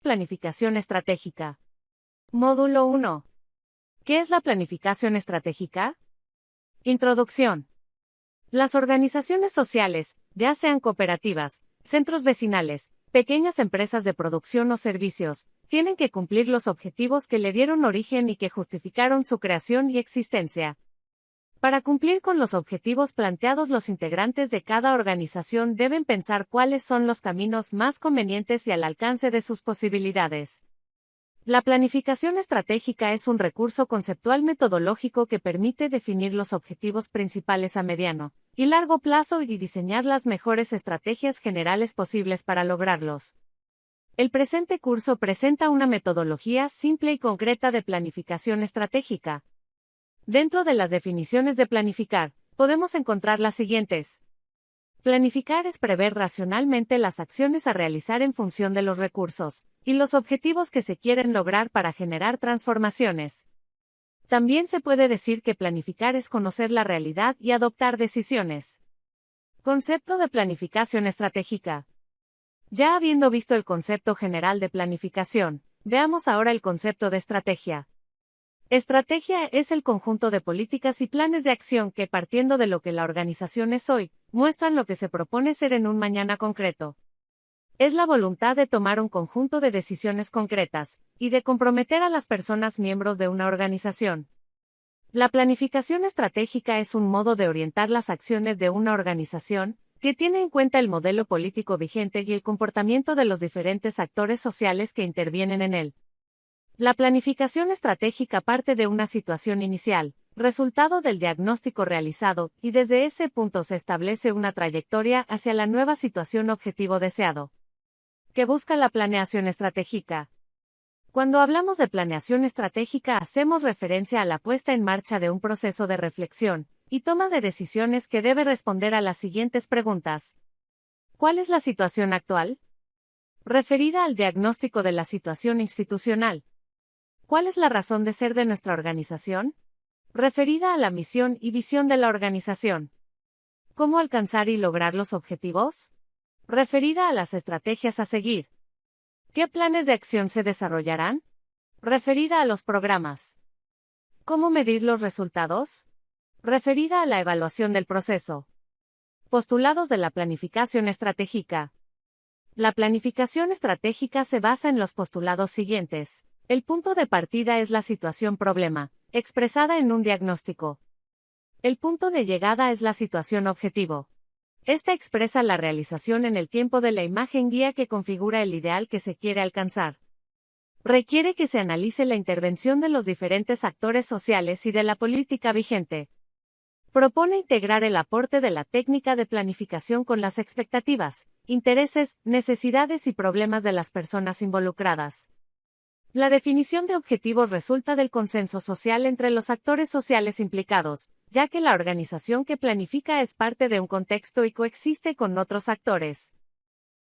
Planificación estratégica. Módulo 1. ¿Qué es la planificación estratégica? Introducción. Las organizaciones sociales, ya sean cooperativas, centros vecinales, pequeñas empresas de producción o servicios, tienen que cumplir los objetivos que le dieron origen y que justificaron su creación y existencia. Para cumplir con los objetivos planteados, los integrantes de cada organización deben pensar cuáles son los caminos más convenientes y al alcance de sus posibilidades. La planificación estratégica es un recurso conceptual metodológico que permite definir los objetivos principales a mediano y largo plazo y diseñar las mejores estrategias generales posibles para lograrlos. El presente curso presenta una metodología simple y concreta de planificación estratégica. Dentro de las definiciones de planificar, podemos encontrar las siguientes. Planificar es prever racionalmente las acciones a realizar en función de los recursos y los objetivos que se quieren lograr para generar transformaciones. También se puede decir que planificar es conocer la realidad y adoptar decisiones. Concepto de planificación estratégica. Ya habiendo visto el concepto general de planificación, veamos ahora el concepto de estrategia. Estrategia es el conjunto de políticas y planes de acción que, partiendo de lo que la organización es hoy, muestran lo que se propone ser en un mañana concreto. Es la voluntad de tomar un conjunto de decisiones concretas y de comprometer a las personas miembros de una organización. La planificación estratégica es un modo de orientar las acciones de una organización que tiene en cuenta el modelo político vigente y el comportamiento de los diferentes actores sociales que intervienen en él. La planificación estratégica parte de una situación inicial, resultado del diagnóstico realizado, y desde ese punto se establece una trayectoria hacia la nueva situación objetivo deseado. ¿Qué busca la planeación estratégica? Cuando hablamos de planeación estratégica hacemos referencia a la puesta en marcha de un proceso de reflexión y toma de decisiones que debe responder a las siguientes preguntas. ¿Cuál es la situación actual? Referida al diagnóstico de la situación institucional. ¿Cuál es la razón de ser de nuestra organización? Referida a la misión y visión de la organización. ¿Cómo alcanzar y lograr los objetivos? Referida a las estrategias a seguir. ¿Qué planes de acción se desarrollarán? Referida a los programas. ¿Cómo medir los resultados? Referida a la evaluación del proceso. Postulados de la planificación estratégica. La planificación estratégica se basa en los postulados siguientes. El punto de partida es la situación problema, expresada en un diagnóstico. El punto de llegada es la situación objetivo. Esta expresa la realización en el tiempo de la imagen guía que configura el ideal que se quiere alcanzar. Requiere que se analice la intervención de los diferentes actores sociales y de la política vigente. Propone integrar el aporte de la técnica de planificación con las expectativas, intereses, necesidades y problemas de las personas involucradas. La definición de objetivos resulta del consenso social entre los actores sociales implicados, ya que la organización que planifica es parte de un contexto y coexiste con otros actores.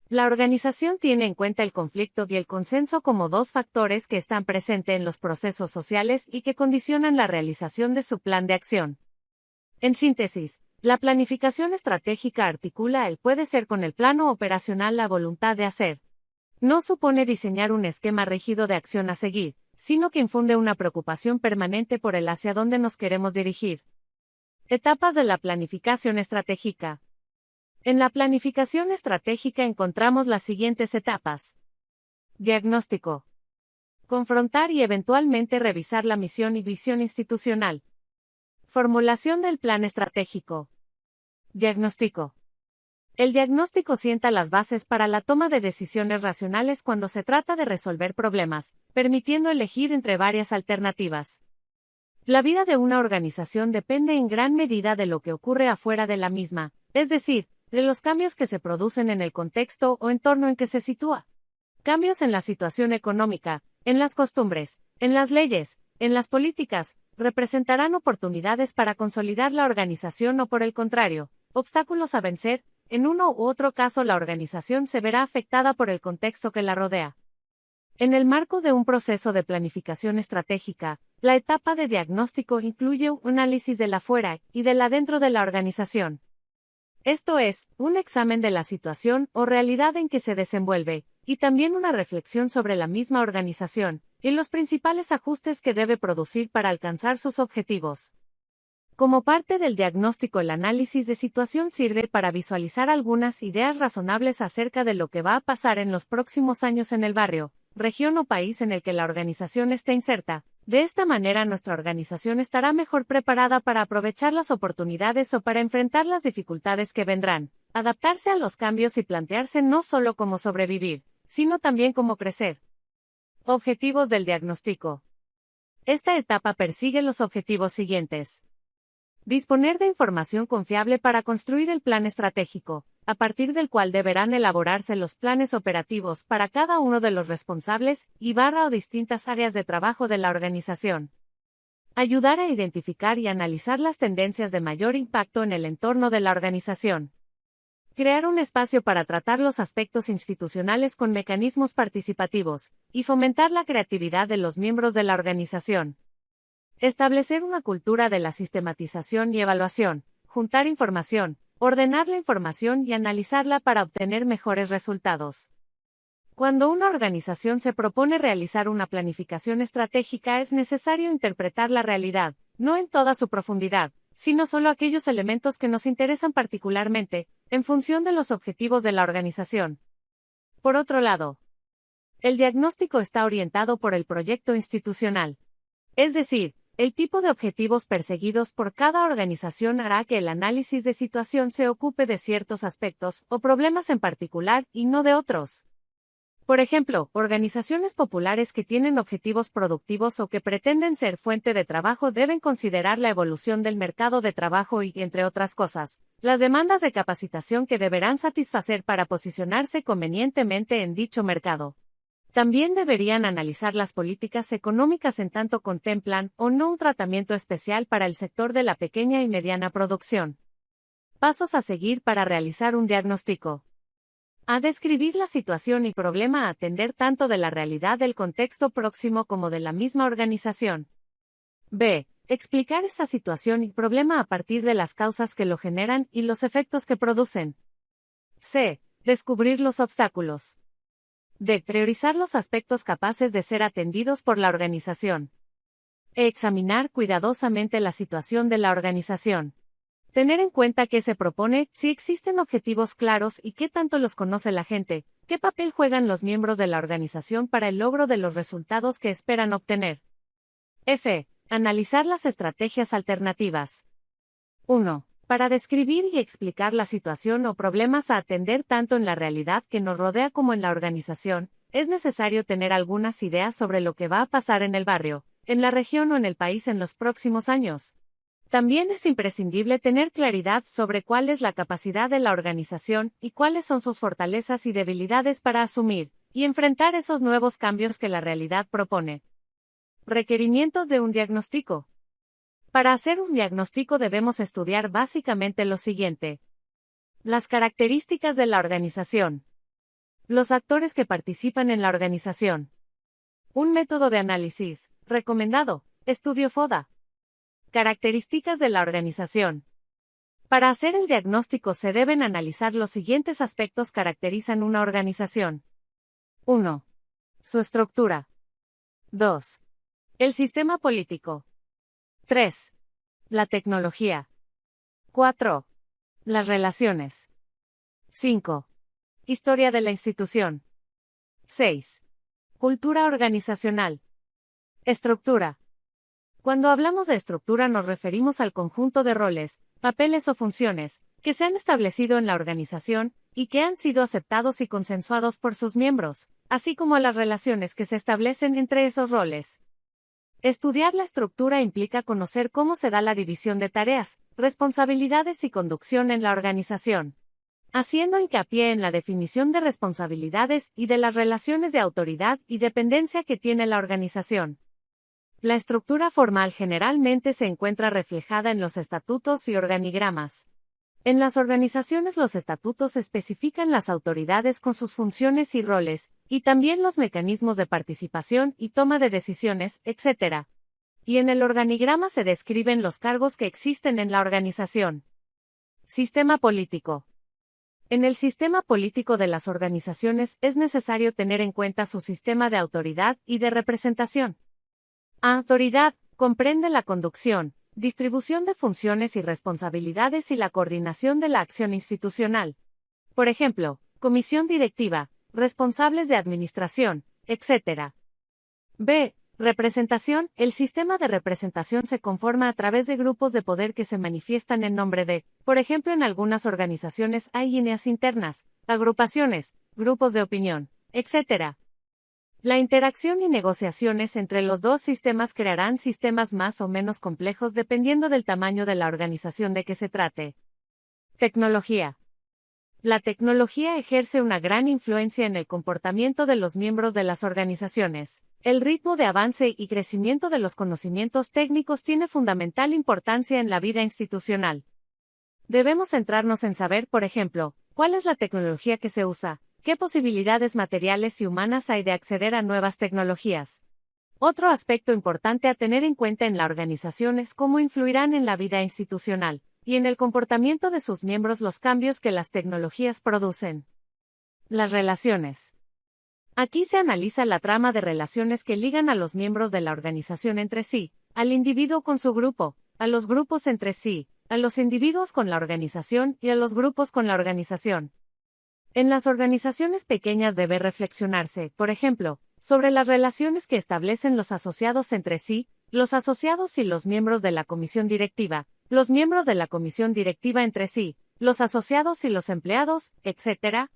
La organización tiene en cuenta el conflicto y el consenso como dos factores que están presentes en los procesos sociales y que condicionan la realización de su plan de acción. En síntesis, la planificación estratégica articula el puede ser con el plano operacional la voluntad de hacer. No supone diseñar un esquema rígido de acción a seguir, sino que infunde una preocupación permanente por el hacia dónde nos queremos dirigir. Etapas de la planificación estratégica. En la planificación estratégica encontramos las siguientes etapas. Diagnóstico. Confrontar y eventualmente revisar la misión y visión institucional. Formulación del plan estratégico. Diagnóstico. El diagnóstico sienta las bases para la toma de decisiones racionales cuando se trata de resolver problemas, permitiendo elegir entre varias alternativas. La vida de una organización depende en gran medida de lo que ocurre afuera de la misma, es decir, de los cambios que se producen en el contexto o entorno en que se sitúa. Cambios en la situación económica, en las costumbres, en las leyes, en las políticas, representarán oportunidades para consolidar la organización o por el contrario, obstáculos a vencer. En uno u otro caso la organización se verá afectada por el contexto que la rodea. En el marco de un proceso de planificación estratégica, la etapa de diagnóstico incluye un análisis del afuera y del adentro de la organización. Esto es, un examen de la situación o realidad en que se desenvuelve, y también una reflexión sobre la misma organización, y los principales ajustes que debe producir para alcanzar sus objetivos. Como parte del diagnóstico, el análisis de situación sirve para visualizar algunas ideas razonables acerca de lo que va a pasar en los próximos años en el barrio, región o país en el que la organización esté inserta. De esta manera, nuestra organización estará mejor preparada para aprovechar las oportunidades o para enfrentar las dificultades que vendrán, adaptarse a los cambios y plantearse no solo cómo sobrevivir, sino también cómo crecer. Objetivos del diagnóstico. Esta etapa persigue los objetivos siguientes. Disponer de información confiable para construir el plan estratégico, a partir del cual deberán elaborarse los planes operativos para cada uno de los responsables o distintas áreas de trabajo de la organización. Ayudar a identificar y analizar las tendencias de mayor impacto en el entorno de la organización. Crear un espacio para tratar los aspectos institucionales con mecanismos participativos, y fomentar la creatividad de los miembros de la organización. Establecer una cultura de la sistematización y evaluación, juntar información, ordenar la información y analizarla para obtener mejores resultados. Cuando una organización se propone realizar una planificación estratégica, es necesario interpretar la realidad, no en toda su profundidad, sino solo aquellos elementos que nos interesan particularmente, en función de los objetivos de la organización. Por otro lado, el diagnóstico está orientado por el proyecto institucional. Es decir, el tipo de objetivos perseguidos por cada organización hará que el análisis de situación se ocupe de ciertos aspectos o problemas en particular y no de otros. Por ejemplo, organizaciones populares que tienen objetivos productivos o que pretenden ser fuente de trabajo deben considerar la evolución del mercado de trabajo y, entre otras cosas, las demandas de capacitación que deberán satisfacer para posicionarse convenientemente en dicho mercado. También deberían analizar las políticas económicas en tanto contemplan o no un tratamiento especial para el sector de la pequeña y mediana producción. Pasos a seguir para realizar un diagnóstico. A describir la situación y problema a atender tanto de la realidad del contexto próximo como de la misma organización. B. Explicar esa situación y problema a partir de las causas que lo generan y los efectos que producen. C. Descubrir los obstáculos. D. Priorizar los aspectos capaces de ser atendidos por la organización. E. Examinar cuidadosamente la situación de la organización. Tener en cuenta qué se propone, si existen objetivos claros y qué tanto los conoce la gente, qué papel juegan los miembros de la organización para el logro de los resultados que esperan obtener. F. Analizar las estrategias alternativas. 1. Para describir y explicar la situación o problemas a atender tanto en la realidad que nos rodea como en la organización, es necesario tener algunas ideas sobre lo que va a pasar en el barrio, en la región o en el país en los próximos años. También es imprescindible tener claridad sobre cuál es la capacidad de la organización y cuáles son sus fortalezas y debilidades para asumir y enfrentar esos nuevos cambios que la realidad propone. Requerimientos de un diagnóstico. Para hacer un diagnóstico debemos estudiar básicamente lo siguiente. Las características de la organización. Los actores que participan en la organización. Un método de análisis, recomendado, estudio FODA. Características de la organización. Para hacer el diagnóstico se deben analizar los siguientes aspectos que caracterizan una organización. 1. Su estructura. 2. El sistema político. 3. La tecnología. 4. Las relaciones. 5. Historia de la institución. 6. Cultura organizacional. Estructura. Cuando hablamos de estructura nos referimos al conjunto de roles, papeles o funciones, que se han establecido en la organización, y que han sido aceptados y consensuados por sus miembros, así como a las relaciones que se establecen entre esos roles. Estudiar la estructura implica conocer cómo se da la división de tareas, responsabilidades y conducción en la organización, haciendo hincapié en la definición de responsabilidades y de las relaciones de autoridad y dependencia que tiene la organización. La estructura formal generalmente se encuentra reflejada en los estatutos y organigramas. En las organizaciones los estatutos especifican las autoridades con sus funciones y roles, y también los mecanismos de participación y toma de decisiones, etc. Y en el organigrama se describen los cargos que existen en la organización. Sistema político. En el sistema político de las organizaciones es necesario tener en cuenta su sistema de autoridad y de representación. Autoridad comprende la conducción, distribución de funciones y responsabilidades y la coordinación de la acción institucional. Por ejemplo, comisión directiva, responsables de administración, etc. B. Representación. El sistema de representación se conforma a través de grupos de poder que se manifiestan en nombre de, por ejemplo, en algunas organizaciones hay líneas internas, agrupaciones, grupos de opinión, etc. La interacción y negociaciones entre los dos sistemas crearán sistemas más o menos complejos dependiendo del tamaño de la organización de que se trate. Tecnología. La tecnología ejerce una gran influencia en el comportamiento de los miembros de las organizaciones. El ritmo de avance y crecimiento de los conocimientos técnicos tiene fundamental importancia en la vida institucional. Debemos centrarnos en saber, por ejemplo, cuál es la tecnología que se usa, qué posibilidades materiales y humanas hay de acceder a nuevas tecnologías. Otro aspecto importante a tener en cuenta en la organización es cómo influirán en la vida institucional y en el comportamiento de sus miembros los cambios que las tecnologías producen. Las relaciones. Aquí se analiza la trama de relaciones que ligan a los miembros de la organización entre sí, al individuo con su grupo, a los grupos entre sí, a los individuos con la organización y a los grupos con la organización. En las organizaciones pequeñas debe reflexionarse, por ejemplo, sobre las relaciones que establecen los asociados entre sí, los asociados y los miembros de la comisión directiva, los miembros de la comisión directiva entre sí, los asociados y los empleados, etc.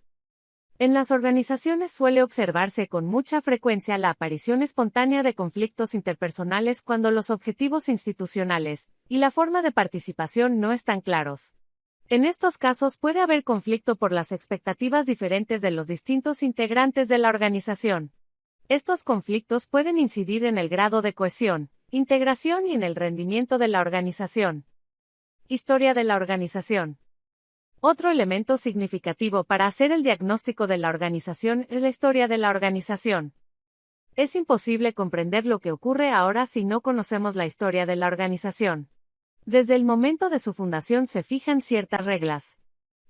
En las organizaciones suele observarse con mucha frecuencia la aparición espontánea de conflictos interpersonales cuando los objetivos institucionales y la forma de participación no están claros. En estos casos puede haber conflicto por las expectativas diferentes de los distintos integrantes de la organización. Estos conflictos pueden incidir en el grado de cohesión, integración y en el rendimiento de la organización. Historia de la organización. Otro elemento significativo para hacer el diagnóstico de la organización es la historia de la organización. Es imposible comprender lo que ocurre ahora si no conocemos la historia de la organización. Desde el momento de su fundación se fijan ciertas reglas.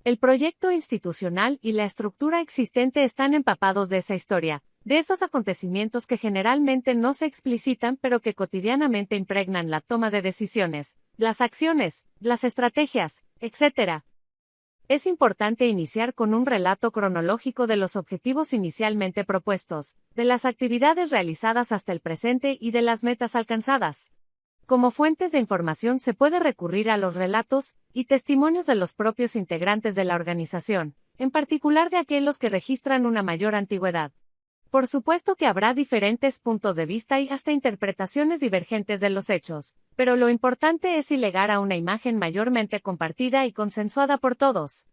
El proyecto institucional y la estructura existente están empapados de esa historia, de esos acontecimientos que generalmente no se explicitan pero que cotidianamente impregnan la toma de decisiones, las acciones, las estrategias, etc. Es importante iniciar con un relato cronológico de los objetivos inicialmente propuestos, de las actividades realizadas hasta el presente y de las metas alcanzadas. Como fuentes de información se puede recurrir a los relatos y testimonios de los propios integrantes de la organización, en particular de aquellos que registran una mayor antigüedad. Por supuesto que habrá diferentes puntos de vista y hasta interpretaciones divergentes de los hechos, pero lo importante es llegar a una imagen mayormente compartida y consensuada por todos.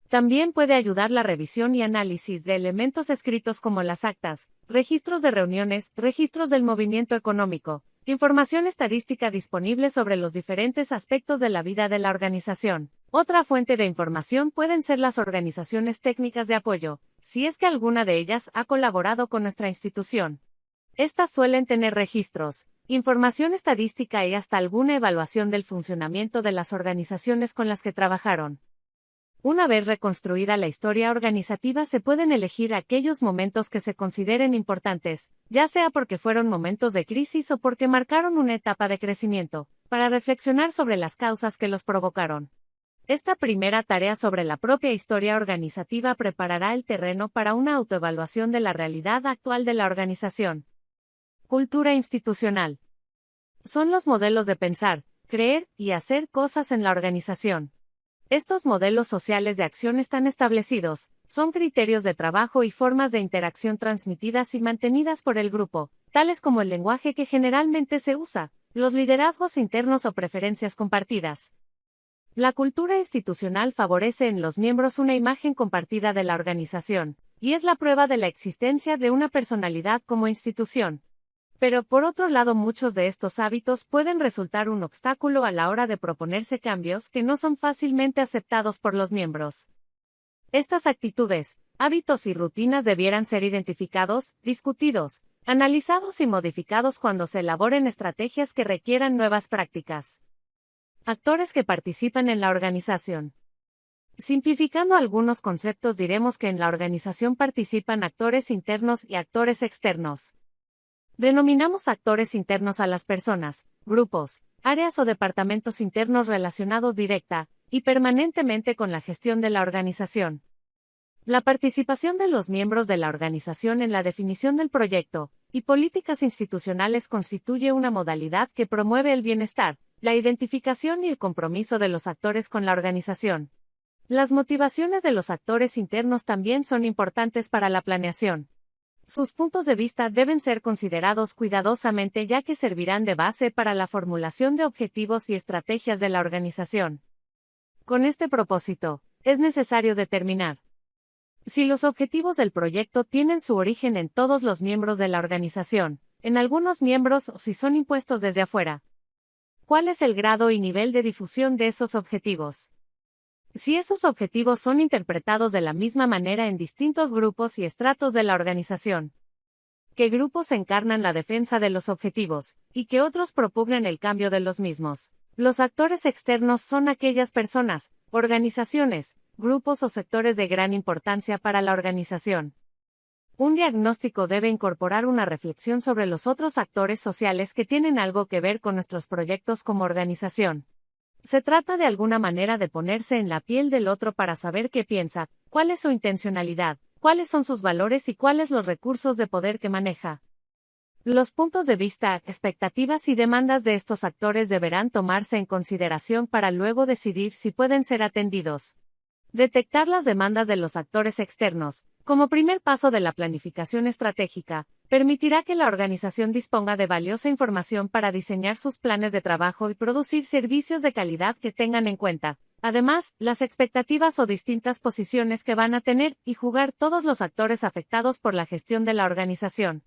También puede ayudar la revisión y análisis de elementos escritos como las actas, registros de reuniones, registros del movimiento económico, información estadística disponible sobre los diferentes aspectos de la vida de la organización. Otra fuente de información pueden ser las organizaciones técnicas de apoyo, si es que alguna de ellas ha colaborado con nuestra institución. Estas suelen tener registros, información estadística y hasta alguna evaluación del funcionamiento de las organizaciones con las que trabajaron. Una vez reconstruida la historia organizativa se pueden elegir aquellos momentos que se consideren importantes, ya sea porque fueron momentos de crisis o porque marcaron una etapa de crecimiento, para reflexionar sobre las causas que los provocaron. Esta primera tarea sobre la propia historia organizativa preparará el terreno para una autoevaluación de la realidad actual de la organización. Cultura institucional. Son los modelos de pensar, creer y hacer cosas en la organización. Estos modelos sociales de acción están establecidos, son criterios de trabajo y formas de interacción transmitidas y mantenidas por el grupo, tales como el lenguaje que generalmente se usa, los liderazgos internos o preferencias compartidas. La cultura institucional favorece en los miembros una imagen compartida de la organización, y es la prueba de la existencia de una personalidad como institución. Pero por otro lado muchos de estos hábitos pueden resultar un obstáculo a la hora de proponerse cambios que no son fácilmente aceptados por los miembros. Estas actitudes, hábitos y rutinas debieran ser identificados, discutidos, analizados y modificados cuando se elaboren estrategias que requieran nuevas prácticas. Actores que participan en la organización. Simplificando algunos conceptos, diremos que en la organización participan actores internos y actores externos. Denominamos actores internos a las personas, grupos, áreas o departamentos internos relacionados directa y permanentemente con la gestión de la organización. La participación de los miembros de la organización en la definición del proyecto y políticas institucionales constituye una modalidad que promueve el bienestar, la identificación y el compromiso de los actores con la organización. Las motivaciones de los actores internos también son importantes para la planeación. Sus puntos de vista deben ser considerados cuidadosamente, ya que servirán de base para la formulación de objetivos y estrategias de la organización. Con este propósito, es necesario determinar si los objetivos del proyecto tienen su origen en todos los miembros de la organización, en algunos miembros o si son impuestos desde afuera. ¿Cuál es el grado y nivel de difusión de esos objetivos? Si esos objetivos son interpretados de la misma manera en distintos grupos y estratos de la organización. ¿Qué grupos encarnan la defensa de los objetivos, y qué otros propugnan el cambio de los mismos? Los actores externos son aquellas personas, organizaciones, grupos o sectores de gran importancia para la organización. Un diagnóstico debe incorporar una reflexión sobre los otros actores sociales que tienen algo que ver con nuestros proyectos como organización. Se trata de alguna manera de ponerse en la piel del otro para saber qué piensa, cuál es su intencionalidad, cuáles son sus valores y cuáles los recursos de poder que maneja. Los puntos de vista, expectativas y demandas de estos actores deberán tomarse en consideración para luego decidir si pueden ser atendidos. Detectar las demandas de los actores externos, como primer paso de la planificación estratégica, permitirá que la organización disponga de valiosa información para diseñar sus planes de trabajo y producir servicios de calidad que tengan en cuenta, además, las expectativas o distintas posiciones que van a tener y jugar todos los actores afectados por la gestión de la organización.